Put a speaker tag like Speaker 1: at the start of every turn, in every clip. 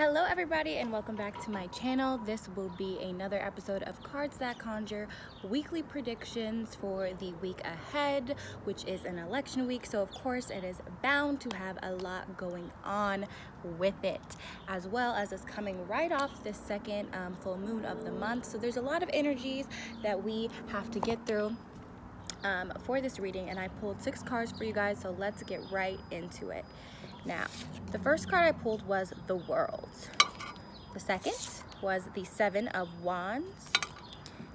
Speaker 1: Hello everybody and welcome back to my channel. This will be another episode of Cards That Conjure, weekly predictions for the week ahead, which is an election week. So of course it is bound to have a lot going on with it, as well as it's coming right off the second full moon of the month. So there's a lot of energies that we have to get through for this reading, and I pulled 6 cards for you guys, so let's get right into it. Now, the first card I pulled was the World. The second was the 7 of Wands.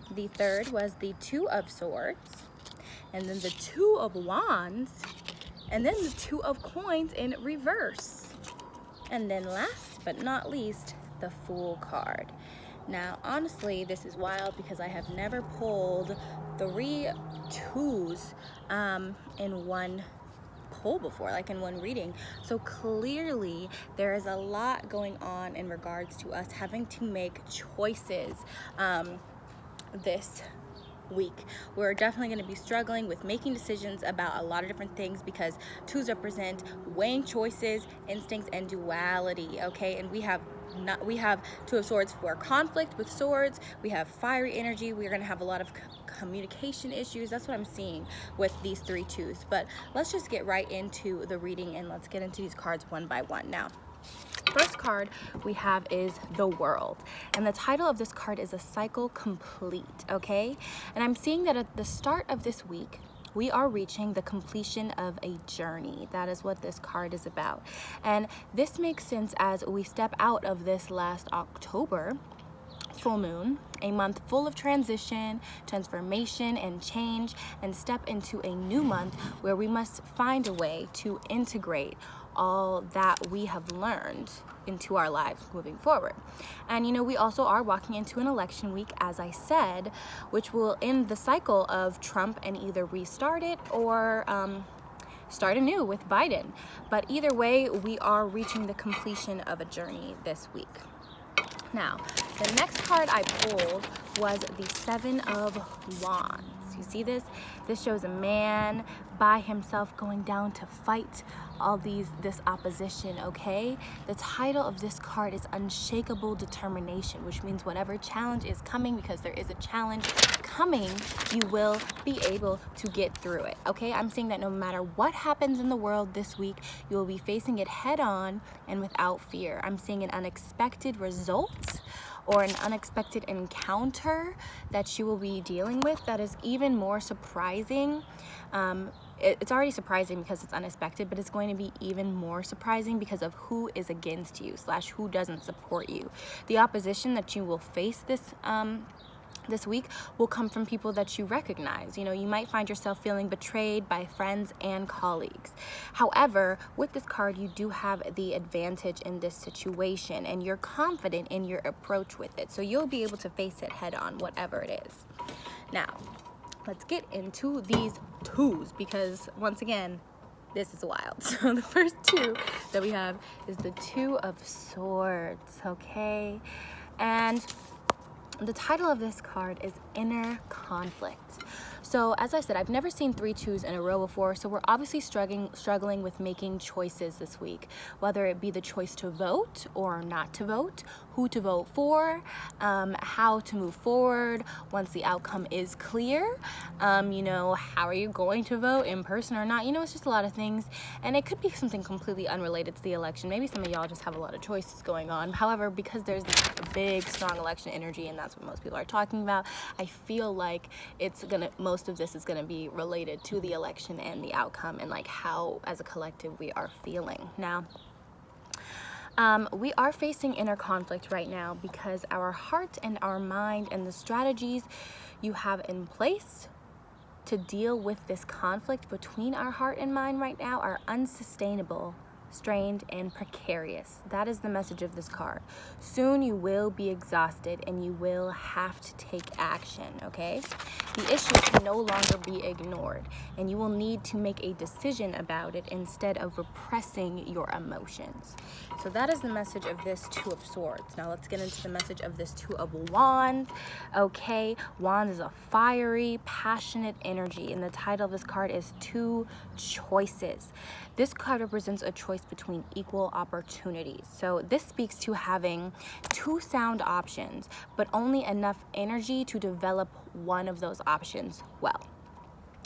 Speaker 1: The third was the 2 of Swords, and then the 2 of Wands, and then the 2 of Coins in reverse. And then last but not least, the Fool card. Now, honestly, this is wild because I have never pulled 3 2s in one pull before, like in one reading. So clearly there is a lot going on in regards to us having to make choices this week. We're definitely going to be struggling with making decisions about a lot of different things because 2s represent weighing choices, instincts, and duality. Okay, and we have 2 of Swords for conflict with swords. We have fiery energy. We're going to have a lot of communication issues. That's what I'm seeing with these 3 2s. But let's just get right into the reading and let's get into these cards one by one. Now, first card we have is the World, and the title of this card is a cycle complete. Okay, and I'm seeing that at the start of this week we are reaching the completion of a journey. That is what this card is about, and this makes sense as we step out of this last October full moon, a month full of transition, transformation, and change, and step into a new month where we must find a way to integrate all that we have learned into our lives moving forward. And we also are walking into an election week, as I said, which will end the cycle of Trump and either restart it or start anew with Biden. But either way, we are reaching the completion of a journey this week. Now, the next card I pulled was the 7 of Wands. You see this? This shows a man by himself going down to fight this opposition, okay? The title of this card is Unshakable Determination, which means whatever challenge is coming, because there is a challenge coming, you will be able to get through it, okay? I'm saying that no matter what happens in the world this week, you will be facing it head on and without fear. I'm seeing an unexpected result or an unexpected encounter that you will be dealing with that is even more surprising. It's already surprising because it's unexpected, but it's going to be even more surprising because of who is against you / who doesn't support you. The opposition that you will face this week will come from people that you recognize. You might find yourself feeling betrayed by friends and colleagues. However, with this card, you do have the advantage in this situation, and you're confident in your approach with it. So you'll be able to face it head on, whatever it is. Now, let's get into these 2s because, once again, this is wild. So the first 2 that we have is the 2 of Swords, okay? And the title of this card is Inner Conflict. So as I said, I've never seen 3 2s in a row before, so we're obviously struggling with making choices this week, whether it be the choice to vote or not to vote, who to vote for, how to move forward once the outcome is clear, how are you going to vote, in person or not. It's just a lot of things, and it could be something completely unrelated to the election. Maybe some of y'all just have a lot of choices going on. However, because there's this big, strong election energy, and that's what most people are talking about, I feel like most of this is gonna be related to the election and the outcome, and like how as a collective we are feeling. Now, we are facing inner conflict right now because our heart and our mind and the strategies you have in place to deal with this conflict between our heart and mind right now are unsustainable, strained, and precarious. That is the message of this card. Soon you will be exhausted and you will have to take action, okay? The issue can no longer be ignored, and you will need to make a decision about it instead of repressing your emotions. So that is the message of this 2 of Swords. Now let's get into the message of this 2 of Wands. Okay, Wands is a fiery, passionate energy, and the title of this card is 2 Choices. This card represents a choice between equal opportunities. So this speaks to having two sound options, but only enough energy to develop one of those options well.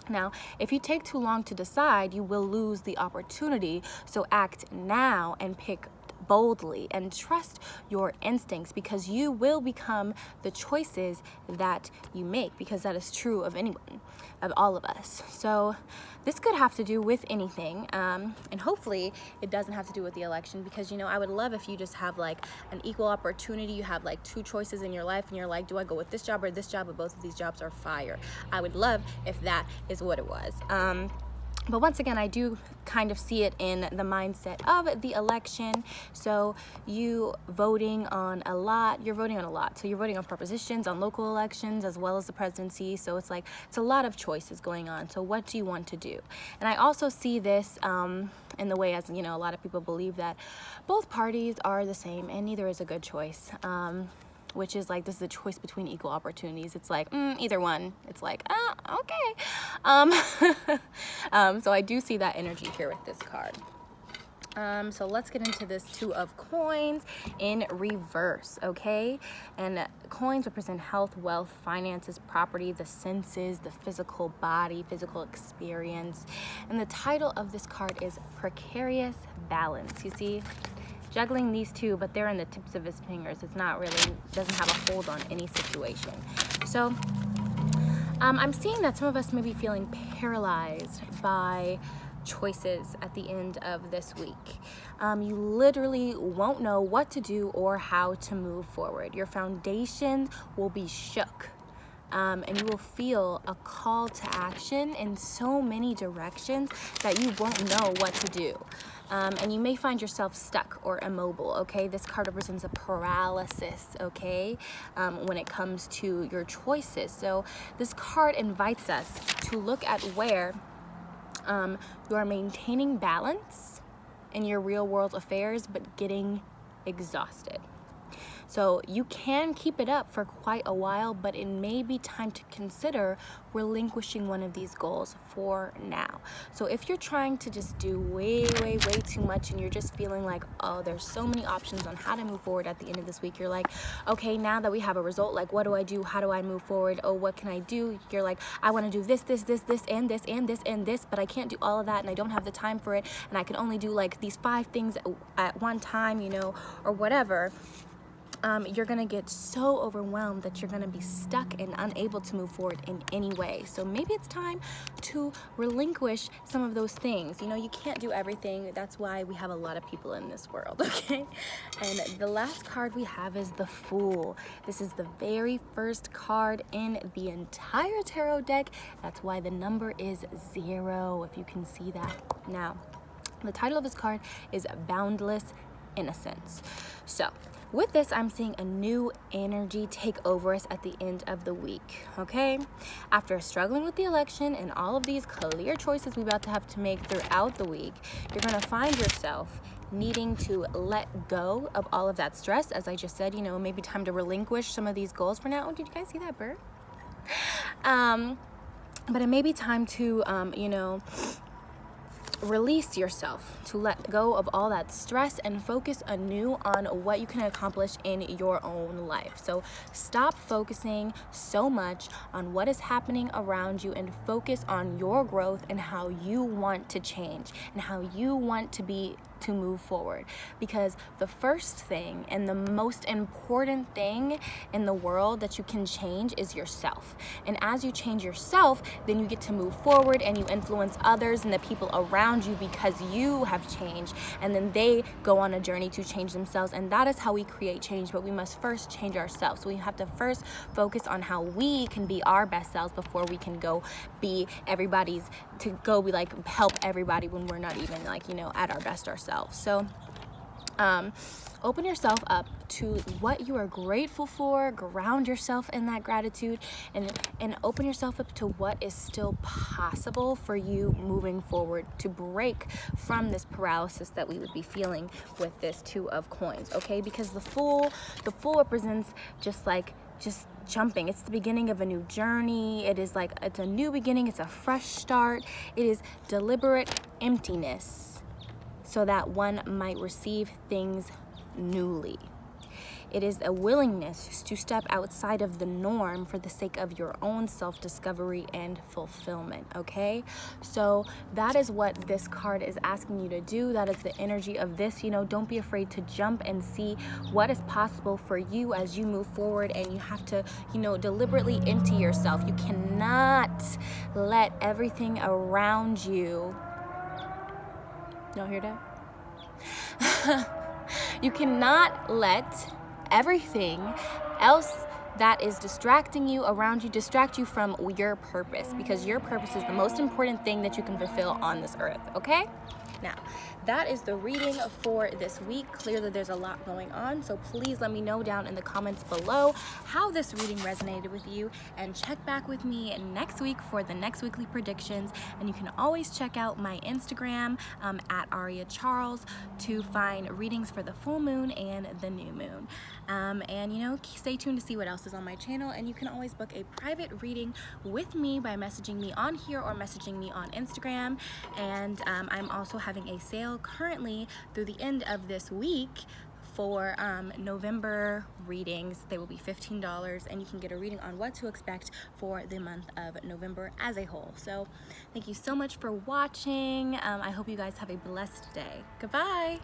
Speaker 1: Now, if you take too long to decide, you will lose the opportunity. So act now and pick boldly and trust your instincts, because you will become the choices that you make, because that is true of anyone, of all of us. So this could have to do with anything, and hopefully it doesn't have to do with the election, because, you know, I would love if you just have like an equal opportunity. You have like two choices in your life and you're like, do I go with this job or this job? But both of these jobs are fire. I would love if that is what it was. But once again, I do kind of see it in the mindset of the election. So you voting on a lot, you're voting on a lot. So you're voting on propositions, on local elections, as well as the presidency. So it's like, it's a lot of choices going on. So what do you want to do? And I also see this in the way, as you know, a lot of people believe that both parties are the same and neither is a good choice. Which is like, this is a choice between equal opportunities. It's like, either one. It's like, okay. So I do see that energy here with this card. So let's get into this Two of Coins in reverse, okay? And coins represent health, wealth, finances, property, the senses, the physical body, physical experience. And the title of this card is Precarious Balance. You see? Juggling these two, but they're in the tips of his fingers. It's not really, doesn't have a hold on any situation. So I'm seeing that some of us may be feeling paralyzed by choices at the end of this week. You literally won't know what to do or how to move forward. Your foundation will be shook. And you will feel a call to action in so many directions that you won't know what to do. And you may find yourself stuck or immobile, okay? This card represents a paralysis, okay, when it comes to your choices. So this card invites us to look at where you are maintaining balance in your real world affairs, but getting exhausted. So you can keep it up for quite a while, but it may be time to consider relinquishing one of these goals for now. So if you're trying to just do way too much and you're just feeling like, oh, there's so many options on how to move forward at the end of this week, you're like, okay, now that we have a result, like, what do I do? How do I move forward? Oh, what can I do? You're like, I want to do this, and this, but I can't do all of that and I don't have the time for it, and I can only do like these 5 things at one time, you know, or whatever. You're gonna get so overwhelmed that you're gonna be stuck and unable to move forward in any way. So maybe it's time to relinquish some of those things. You know, you can't do everything. That's why we have a lot of people in this world, okay? And the last card we have is the Fool. This is the very first card in the entire tarot deck. That's why the number is 0, if you can see that. Now, the title of this card is Boundless Innocence. So with this, I'm seeing a new energy take over us at the end of the week, okay? After struggling with the election and all of these clear choices we're about to have to make throughout the week, you're gonna find yourself needing to let go of all of that stress. As I just said, you know, maybe time to relinquish some of these goals for now. Oh, did you guys see that bird? But it may be time to, you know, release yourself, to let go of all that stress and focus anew on what you can accomplish in your own life. So stop focusing so much on what is happening around you and focus on your growth and how you want to change and how you want to be to move forward. Because the first thing and the most important thing in the world that you can change is yourself. And as you change yourself, then you get to move forward and you influence others and the people around you because you have changed, and then they go on a journey to change themselves. And that is how we create change. But we must first change ourselves. So we have to first focus on how we can be our best selves before we can go be everybody's, to go be like help everybody when we're not even like, you know, at our best ourselves. So open yourself up to what you are grateful for, ground yourself in that gratitude, and open yourself up to what is still possible for you moving forward to break from this paralysis that we would be feeling with this Two of Coins, okay? Because the Fool represents just jumping. It's the beginning of a new journey. It is like, it's a new beginning. It's a fresh start. It is deliberate emptiness. so that one might receive things newly. It is a willingness to step outside of the norm for the sake of your own self-discovery and fulfillment, okay? So that is what this card is asking you to do. That is the energy of this. You know, don't be afraid to jump and see what is possible for you as you move forward, and you have to, you know, deliberately empty yourself. You cannot let everything around you... Y'all hear that? You cannot let everything else that is distracting you around you distract you from your purpose, because your purpose is the most important thing that you can fulfill on this earth, okay? Now, that is the reading for this week. Clearly there's a lot going on, so please let me know down in the comments below how this reading resonated with you, and check back with me next week for the next weekly predictions. And you can always check out my Instagram at Aria Charles to find readings for the full moon and the new moon. And you know, stay tuned to see what else is on my channel, and you can always book a private reading with me by messaging me on here or messaging me on Instagram. And I'm also having a sale currently through the end of this week for November readings. They will be $15, and you can get a reading on what to expect for the month of November as a whole. So thank you so much for watching. I hope you guys have a blessed day. Goodbye.